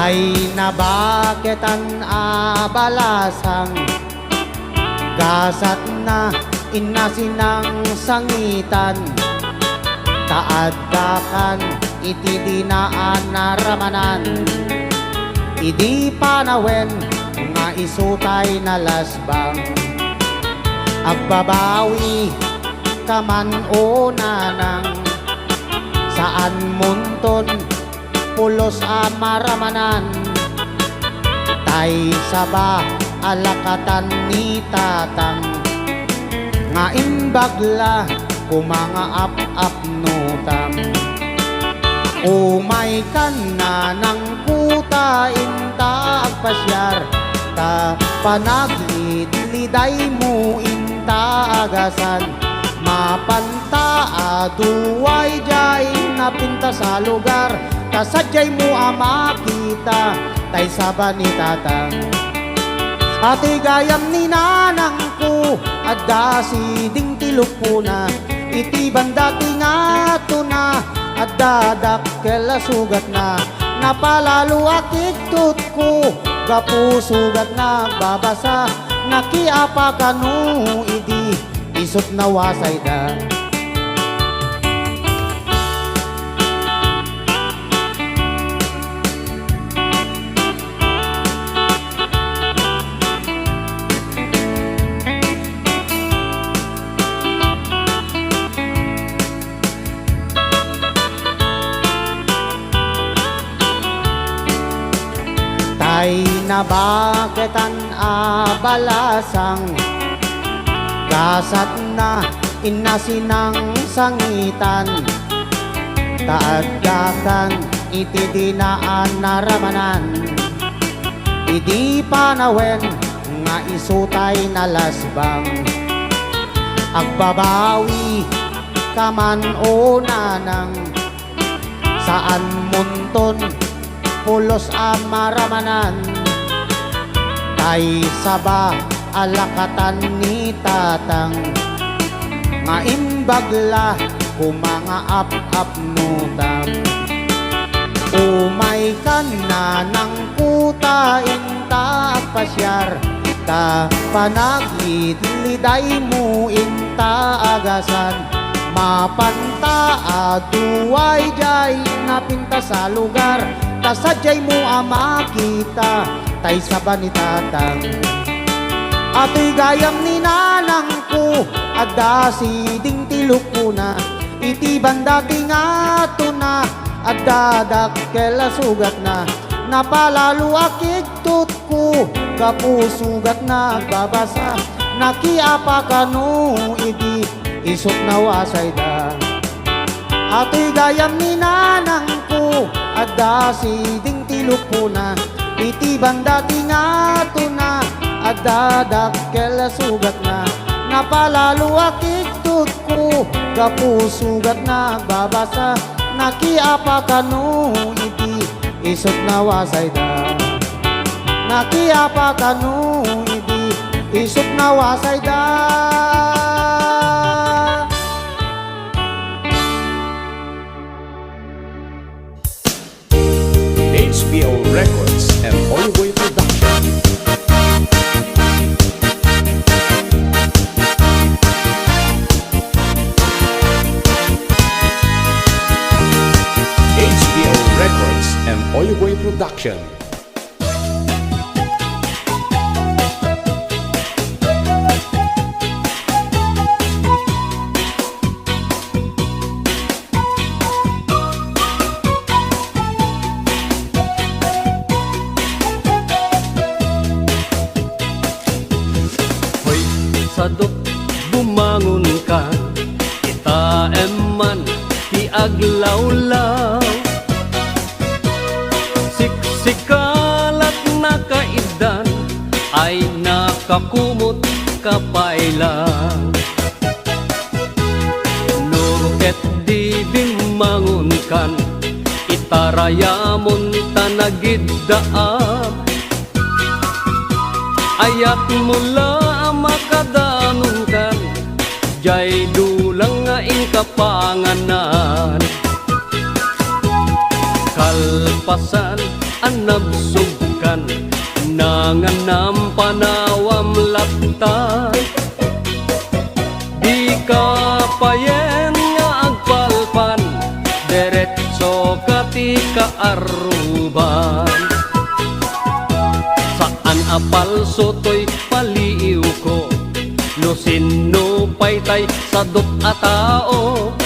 Tay na baketan abalasang gasat na inasinang sangitan taaddakan iti dinaan naramanan idi panawen nga isutay na lasbang agbabawi kaman o nanang saan munton pulos amaramanan tay saba alakatan ni tatang nga imbagla kumanga ap nutam umay kan na ng kuta inta agpasyar ta panagidliday mo inta agasan mapanta aduway jay napinta sa lugar kasadyay mo makita tay saba ni tatang ati gayam ni nanang ko adda si ding tilok po na iti bandati nga to na adda dakkel sugat na napalalo akit tut ko gapu sugat na babasa nakiapa kanu idi isot na wasay da ay nabaketan abalasang gasat na inasinang sangitan taaddakan iti dinaan naramanan idi panawen nga isutay na lasbang agbabawi kaman o nanang saan munton pulos amaramanan tay saba alakatan ni tatang nga imbagla kumanga ap nutam umay kan na ng kuta inta pasyar ta panagidliday mo inta agasan mapanta aduway jay napinta sa lugar kasadyay mo makita tay saba ni tatang ato'y gayam ni nanang ko adda si ding tilok po na iti bandati nga to na adda dakkel sugat na napalalo akit tut ko gapu sugat na babasa nakiapa kanu idi isot na wasay da ato'y gayam ni nanang ko adda si ding tilok po na iti bandati nga to na adda dakkel sugat na napalalo akit tut ko gapu sugat na babasa nakiapa kanu iti isot na wasay da nakiapa kanu iti isot na wasay da HBO Records and Onway Production. HBO Records and Onway Production. Sadok bumangon ka kita eman ti aglawlaw siksikalat na kaidan ay nakakumot kapailang nuket di bimangon kan itarayamon tanagiddaam ayat mula makadanong kan jay dulang nga kapanganan kalpasan anabsugkan nanganam panawam lapta di kapayen nga agpalpan deretso katika aruban saan apal sotoy paliiw ko no sino paytay sadot a tao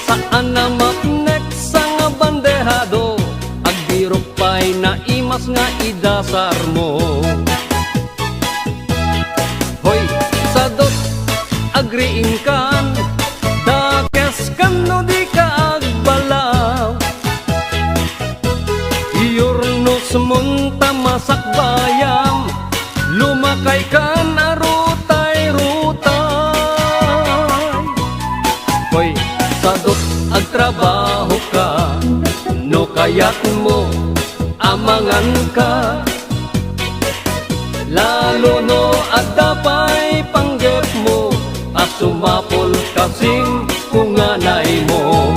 saan na mapnek sa nga bandehado agbirok pay na imas nga idasar mo hoy sadot agriin kan dakes kan no di ka agbalaw iyornos munta masak bayam lumakay kan arutay-rutay hoy sadot agtrabaho ka no kayat mo amangan ka lalo no adapay panggep mo asumapol kasing kunganay mo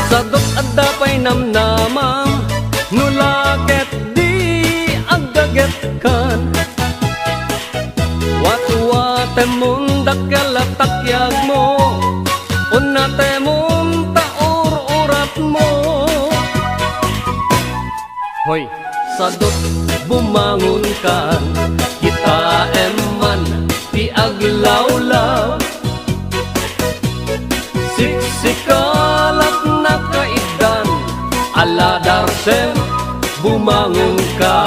sadot adapay namnamam nulaket di agaget kan watu-wate mong dakalatakyag mo unate mong taur-urat mo hoy sadot bumangon kan kita eman ti aglawlaw siksikalat na kaidan aladarsem bumangon ka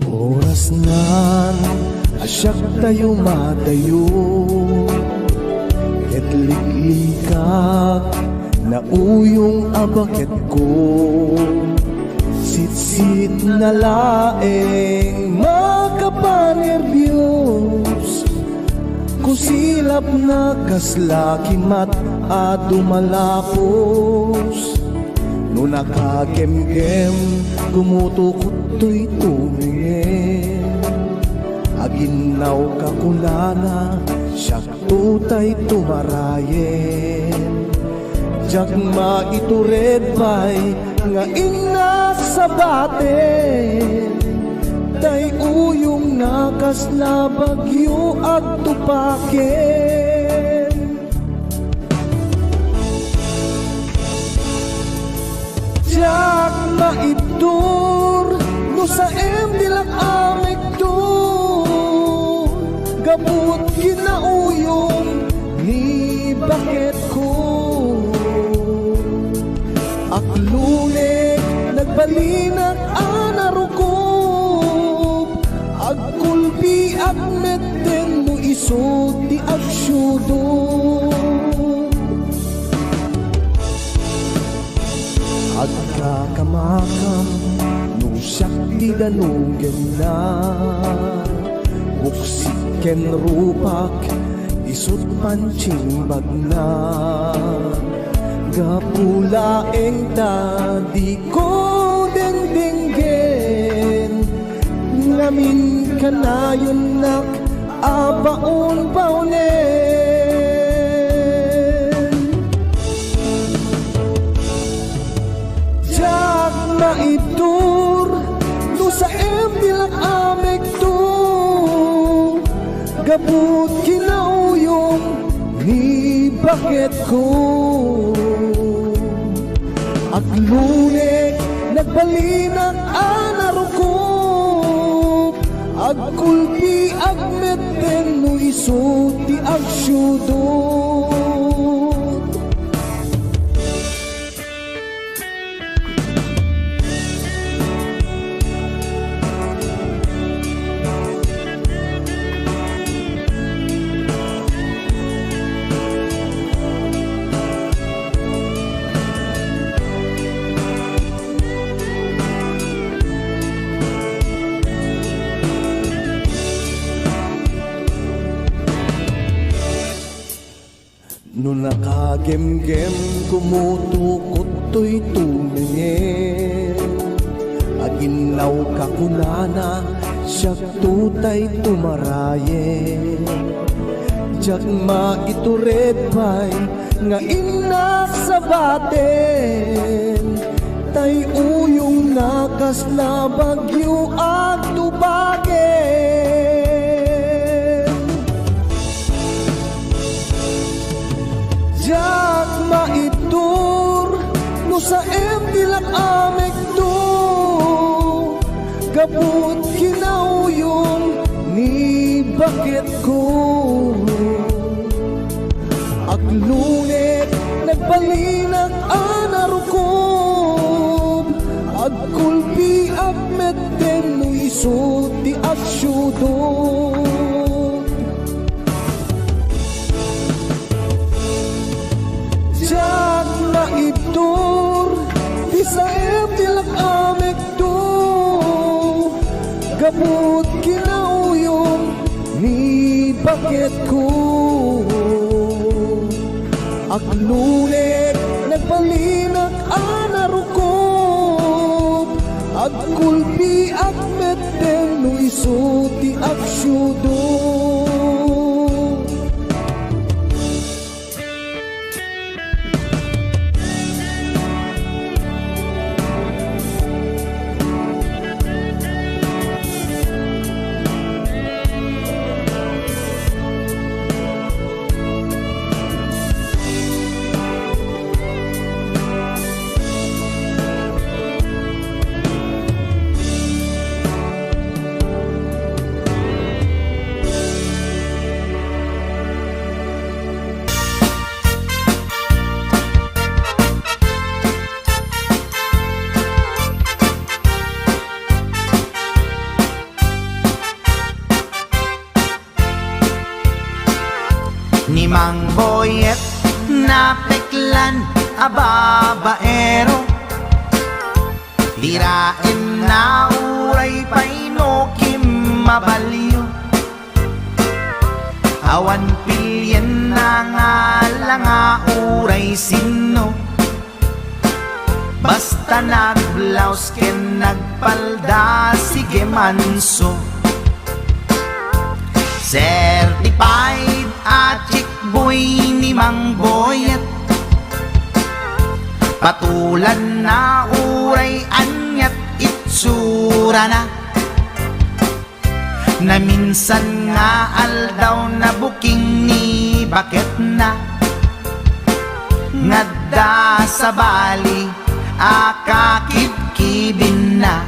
oras nan asyak tayo matayo ket liklikak na uyong abaket ko sit-sit na laeng makapanerbiyos kusilap na kaslakimat at dumalapos no nakagem-gem gumutukot to'y tumingin aginaw kakulana siya tutay tumarayen jak maitured bay nga ina sa batin tay uyong nakas na bagyo at tupakin jak maitur no sa emdilak amik to gabut kinauyong ni bakit ko aklunek nagbalinag anarukop agkulbi at metten mo isod di agsyudo agkakamakam siyak di danugan na buksiken rupak isut pancing bagna gapulaeng ta di ko dengdenggen ngamin kanayon nak abaon baunen jak maitur no sa emdilak amek to gabut kinauyong ni bakit ko aglunek nagbalinang anarukop agkulpi agmeten no iso ti agsyudot. No nakagem-gem kumutukot to'y tumingin, aginaw ka kunana siyak tutay tumarayen. Diyak maitured pa'y nga inak sa baten, tay uyong nakas na bagyo at tubagin. Diyak maitur no sa emtilak amek to, gabut kinauyong ni bakit ko. Aglunet nagbalinag anarukob, agkulpi agmeten no iso ti agsyudot. Diyak maitur di sa emtilak amek to, gabut kinauyong ni bakit ko. Aglunet nagbalinag anarukob, agkulpi agmeten no iso ti agsyudot. Ni Mang Boyet na peklan a babaero, tirain na uray paino kim mabaliw. Awan pilyen na nga lang a uray sino, basta nagblaus ken nagpalda sige manso. Certified at chick boy ni Mang Boyet, patulan na uray anyat itsura na, na minsan nga aldaw na buking ni bakit na, ngadda sa bali akakibkibin na.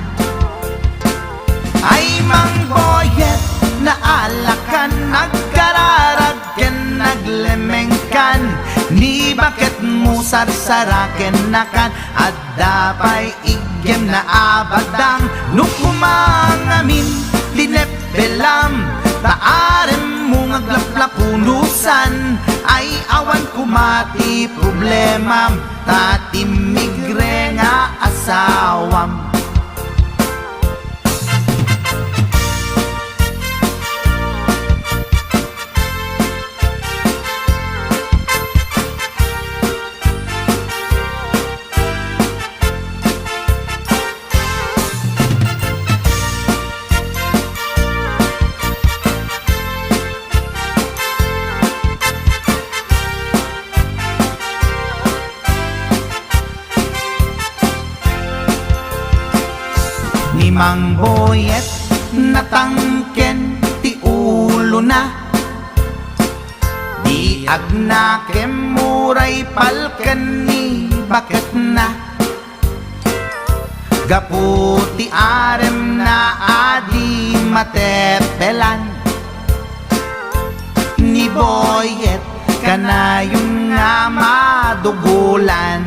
Ay Mang Boyet, naalakan, nagkararag ken naglemengkan, ni bakit mo sarsaraken nakan, at dapay igem na abadang nukumangamin linepelam, taarem mo ngaglaplapunusan, ay awan kumati problema, tatimigre nga asawam. Ni Mang Boyet natangken ti ulo na, di agnake muray palken ni bakit na, gaputi arem na adi matepelan ni Boyet kanayon nga madugulan.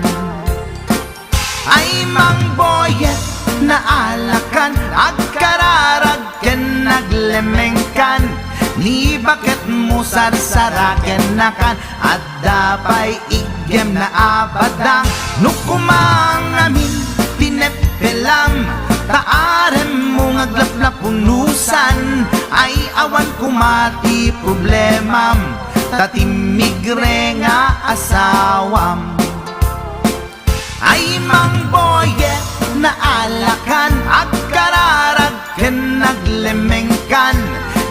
Ay Mang Boyet naalakan agkararag ken naglemengkan ni bakit mo sarsaraken nakan at dapay igem na abadang nukumang namin tinepelam taarem mo ngaglaplapunusan ay awan kumati problemam tatimigre nga asawam. Ay Mang Boyet naalakan agkararag ken naglemengkan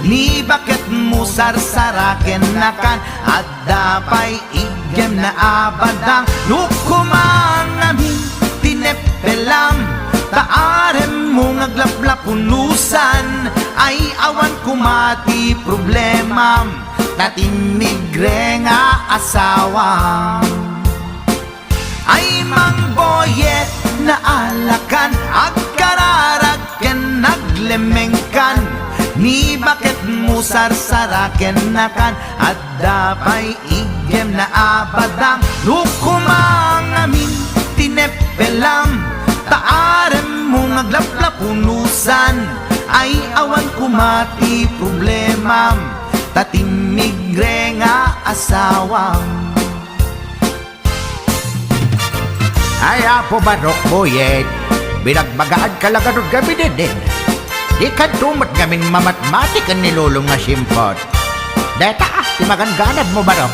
ni bakit mo sarsaraken nakan at dapay igem na abadang nukumang namin tinepelam taarem mo ngaglaplapunusan ay awan kumati problemam tatimigre nga asawam. Ay Mang Boyet naalakan agkararag ken naglemengkan ni bakit mo sarsaraken nakan at dapay igem na abadang nukumang amin tinepelam taarem mo ngaglaplapunusan ay awan kumati problemam tatimigre nga asawam. Ay apo Barok Boyet, binagbagaan ka lang anong gabi din. Di ka tumat gaming mamatmatik ang nilulong nga simpot. Deta, timaganganad mo Barok.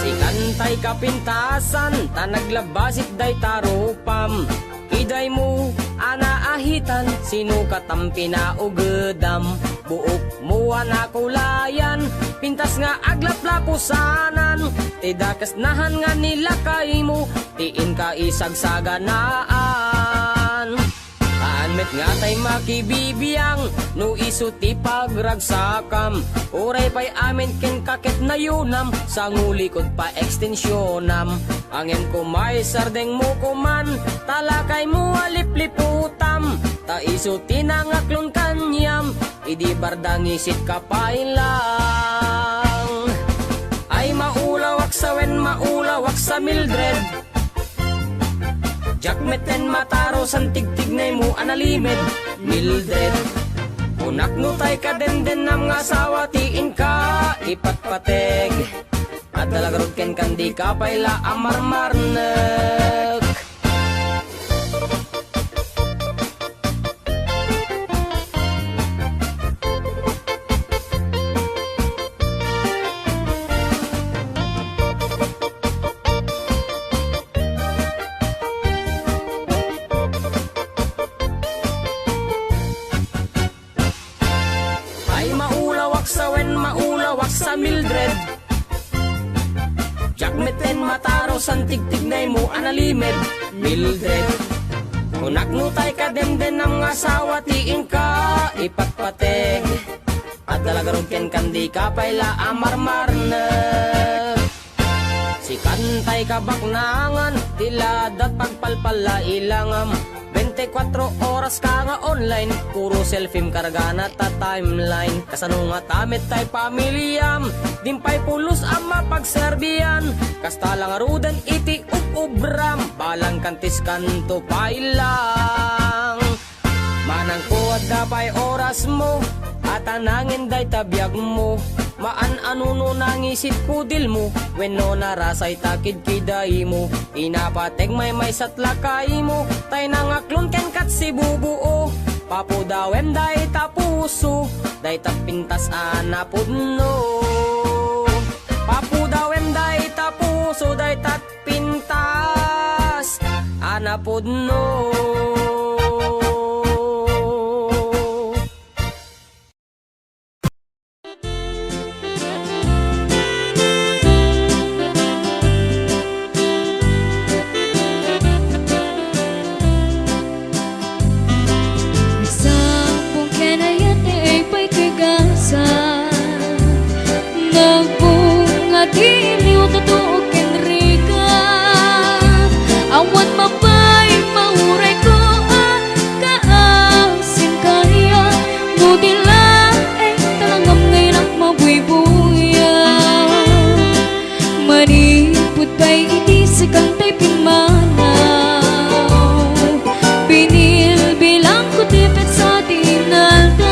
Si kantay kapintasan, tanaglabasit day tarupam. Iday mo, anaahitan, sino katampi na ugedam. Buok mo anakulayan, pintas nga aglaplapusanan. Tidakas nahan nga nila kay mo, tiin ka isagsaganaan. Anmet nga tay makibibiyang, no isuti pagragsakam. Uray pa'y amin ken kakit na yunam, sa ngulikod pa ekstensyonam. Angin ko may sardeng mo kuman, talakay mo alipliputam. Ta isuti na ngaklon kanyam, idi bardang isit kapailang. Ay maulawak sa wen, maulawak sa Mildred. Jakmeten mataro san tigtignay mo analimed Mildred. Unak no tay ka den nam nga asawa tiin ka ipatpateg. At dalagarod ken kandi ka payla amarmarnek. Sa Mildred Jakmeten mataro san tigtignay mo analimed Mildred. Unak no tay ka den nam nga asawa tiin ka ipatpateg. At dalagarog ken kandi ka payla amarmarnek. Si kantay ka baknangan tiladat pagpalpala ilangam. 24 oras ka nga online, puro selfie karga na ta timeline. Kasano nga tamit tay pamilyam, dimpay pulos ang mapagserbiyan. Kasta lang arudan iti ubram, balang kantis kanto pailang. Manang kuwad dapay oras mo, at anangin day tabiyag mo. Maan anuno nangisit kudil mo, when no narasay takid kiday mo. Inapateg may satlakay mo, tay nangaklon ken kat si bubuo. Papudawem day tapuso, day tapintas anapudno. Papudawem day tapuso, day tatpintas anapudno. Sa pong kenayan ay pa'y kagasan. nagiliw tatuog kenrika awan mapay mauray ko kaasin kaya nudila ay talangam ngayon ang mabuy-buya manipod pa'y iti sa kantay pinmanaw binilbilang ko tipet sa dinaldaw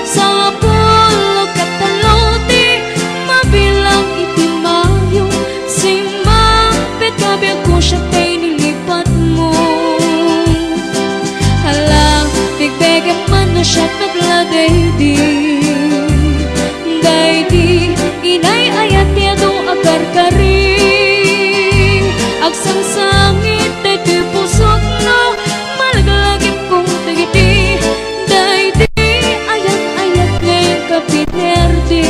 sa pulo katalote mabilang iti mayo simang petkabi ako siya kay nilipat mo hala bigbegan man na siya nagladaydi daydi inay ayat niya dong akarkari agsangsangit daydi pusok no malagalagip kong tagiti daydi ayat-ayat ngayon kapinerdi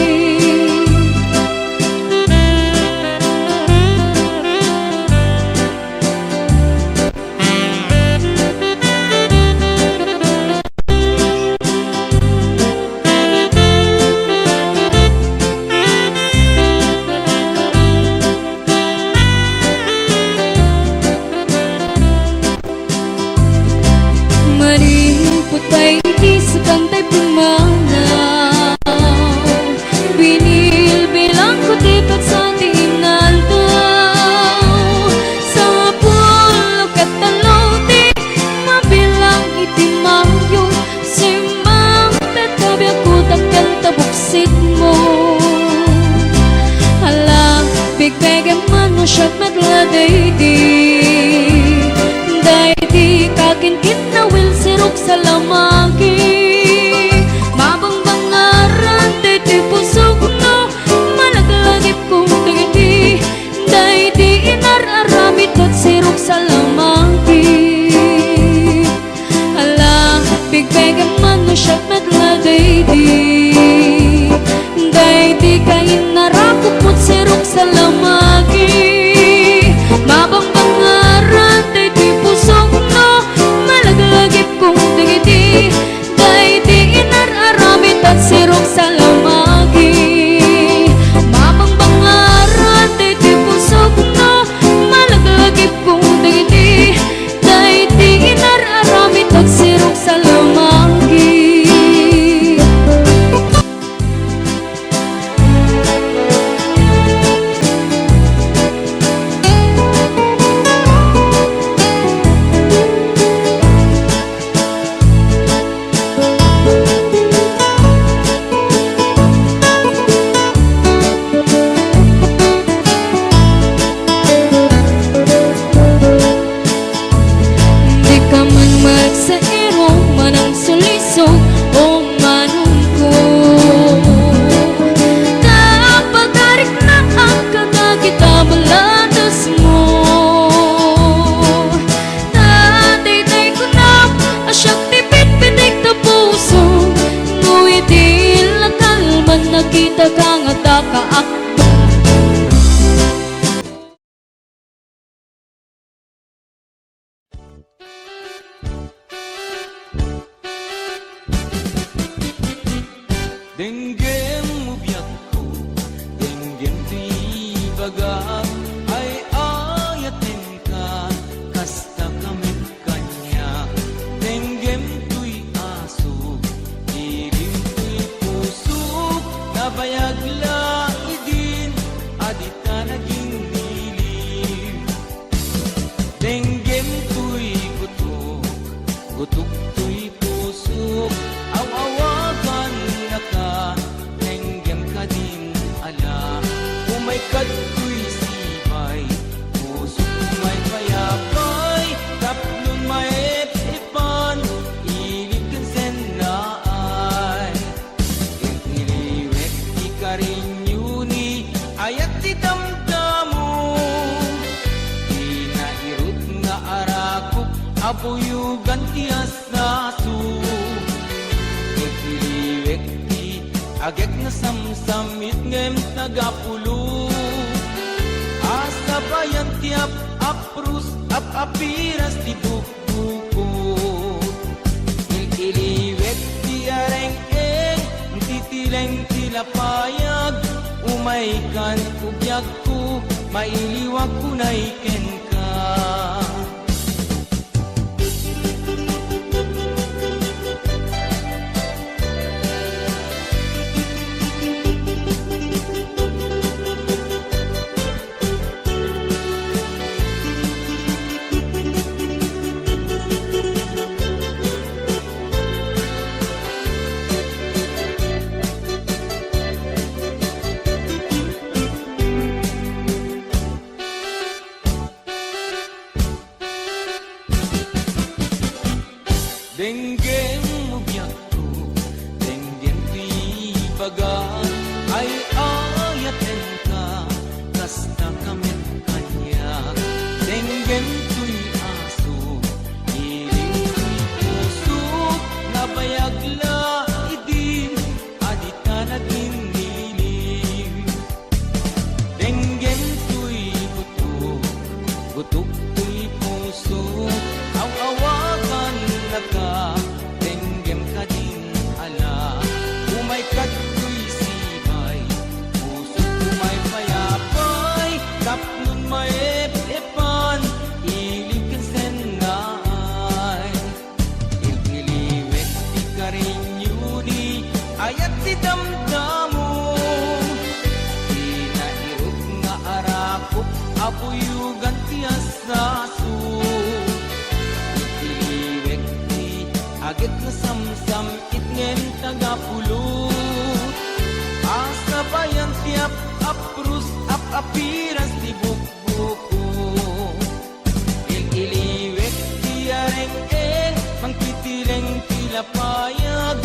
maripot pa'y iti sa kantay pumanaw binilbilang ko tipet sa dinaldaw sa pulo katalote mabilang iti mayo simang petkabi ako takal tabuksit mo hala bigbegan man no siya nagladaydi daydi kakinkit na wil sirok sa lamagi mabangbangnaran daydi pusok no malaglagip kong tagiti daydi inararamit at sirok sa lamagi ala bigbegan man no siya nagladaydi daydi kain narakupot sirok sa lamagi mabangbangaran daydi pusok no malaglagip kong tagiti daydi inararamit at sirok sa lamagi mabangbangaran daydi pusok no malaglagip kong tagiti daydi inararamit at sirok sa lamagi di ka man magsairo manang suliso o manungko napagarik na ang kakakita maladas mo tatay ko na asyak tipit-pitik na puso nguit ilakalman nakita ka nga takaak Denggem mo biyak ko, denggem di bagak ay ayatin ka, kasta kamit kanya. Denggem tuy aso, ilim tuy puso, nabayag laidin, adita naging nilim. Denggem tuy gutok, gutok tuy puso, awawagan na ka, nenggem ka din ala. Umay kato'y sibay, puso may payapay, taplon may ipan, ilip kan sennaay. Iliwek di ka rin yuni, ayat di damdamo, inairot nga arakop, abuyugan ti asaso. Iliwek di agek na samsamit ngem tagapulo, asa bayan ti aprus apiras di bukbuko. Iliwek ti areng-eng, titileng tilapayag, umay kan ugyag ko, mailiwag ko na iken ka. Denggem ugyag ko, denggem di baga, ay ayaten ka, kasta kamit kanya. Denggem tuy aso, iling tuy puso, nabayagla idim, adita naging nilim. Denggem tuy buto, butok tuy puso, aw-awakan na ka, denggem ka din ala. Umay kato'y sibay, puso umay payapay, kapnun may epan, ilig kansen na ay. Ililiwek di ka rin yuni, ayat di damdamo. Di na irot nga arapok, apuyugan ti asaso. Ililiwek di agit na samsam, itngen tagapulo. Asa bayan tiap aprus, apiras di bukbuko. Ililiwek di areng-eng, mangkitireng tilapayag.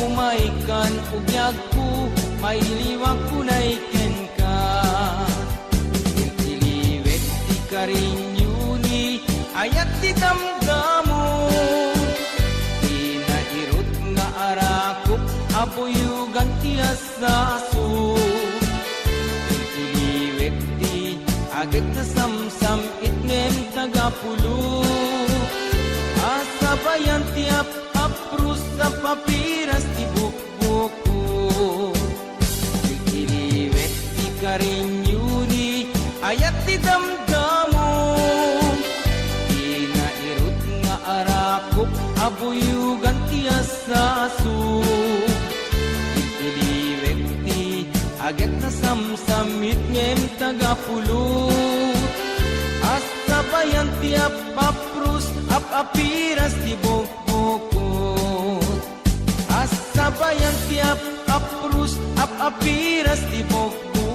Umaikan ugyag ko, mailiwag ko na iken ka. Ililiwek di karinyuni, ayat di damdamo. Di na irot nga arakop, apuyugan ti asaso. Ililiwek di agit na samsam, itnem tagapulo. Asa bayan tiap aprus, papiras ti bukbuko. Ililiwek di karinyuni, ayat di damdamo. Di na irot nga arakop, abuyugan ti asaso. Ililiwek di agit na samsamit ngem tagapulo. Asa bayan tiap aprus, apiras ti bukbuko. Asa bayan tiap aprus, apiras ti bukbuko.